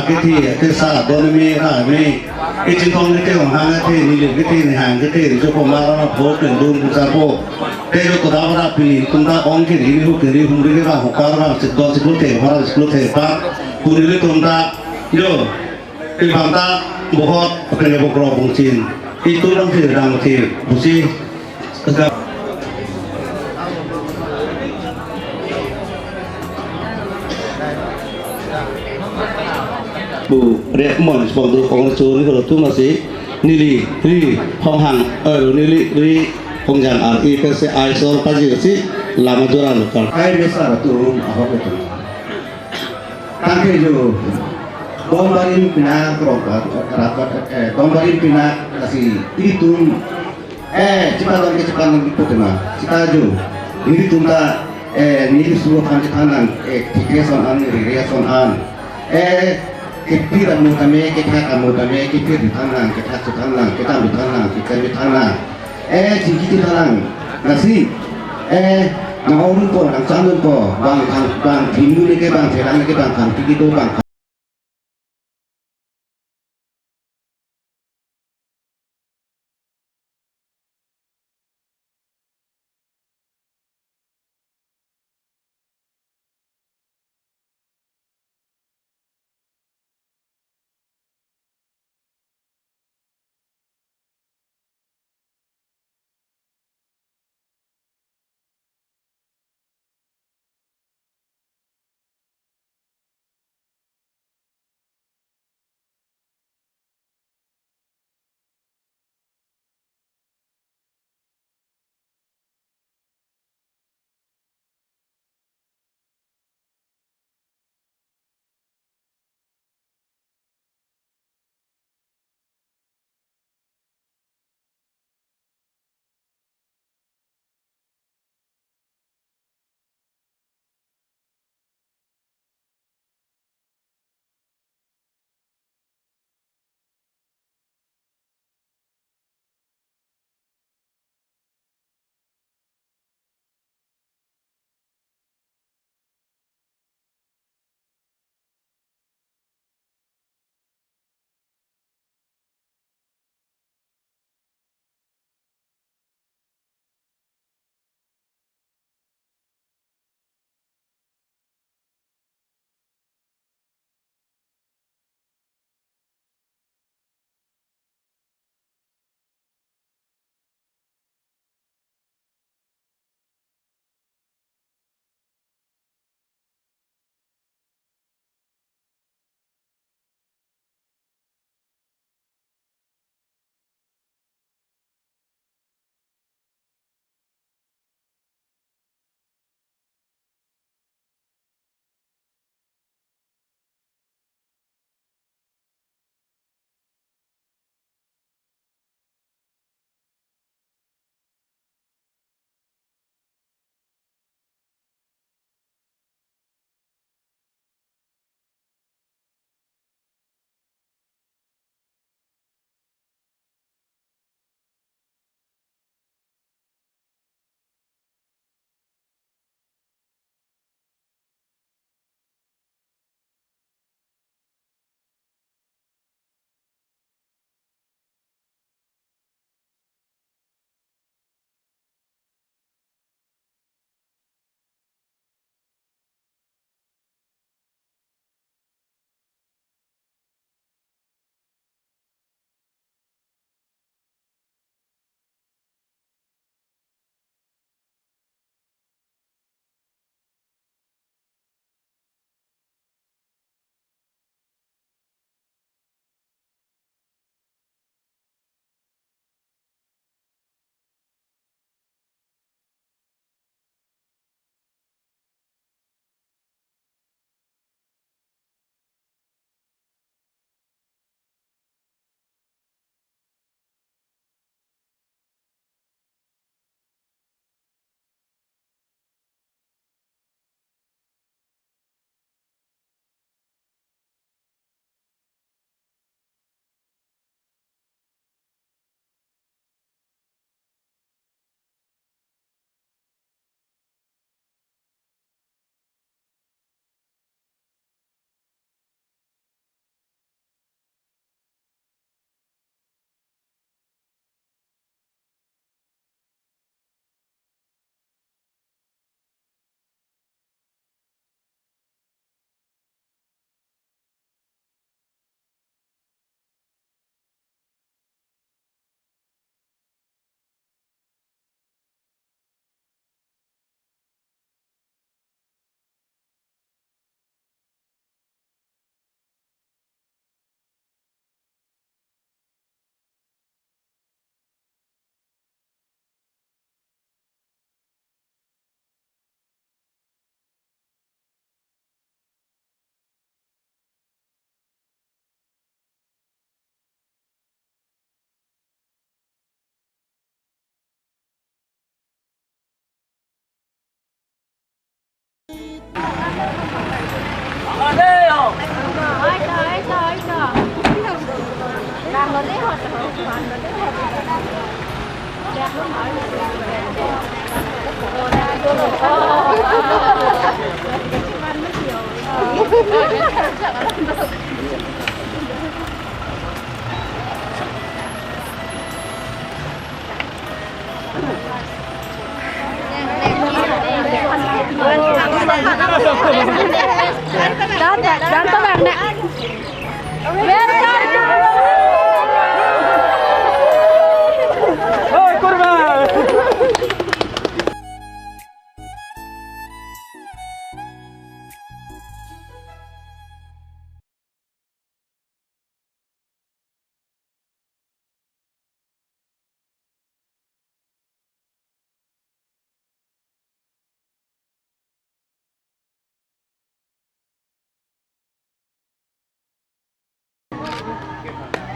cái thì sa đôi mi ra mi cái chính thống cáiของhàng cáiนี่เลยcáiในhàng cáiที่जोผมมาเราโพสต์เป็นดูมุสาโพcái जोตัวเราpilih tunda on cáiนี่หูcáiนี่หูcáiเราหกการเราสิบเทพเราสิบเทพคุณนี่tunda yo cái bang ta बहुत अपने बकरो बंचिन itu orang tidak mati busi agak bu rekmon sponsor kongres ini kalau tu masih nili penghang nili penghang IPCI soal pagi sih lama jualan lokal air besar tu apa betul tangke jo dombarin pina kerokat rapat dombarin pina kasih itu cepat dipotong kita jo ini tunda ini suruh kanan kekerasan an kepir mutame kepir di tangan kita di tangan kita di tangan jiki di tangan nasi ngawurun po nang sanun po bang timu ni ke bang terang ni ke bang kang tiki to bang Dan các bạn nè.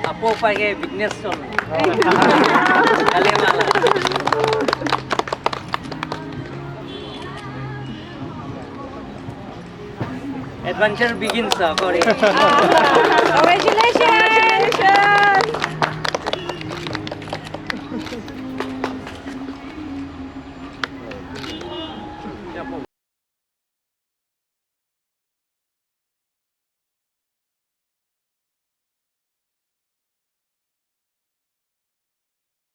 Apo pakai business soal. Kali malah. Adventure begins, sorry. Congratulations.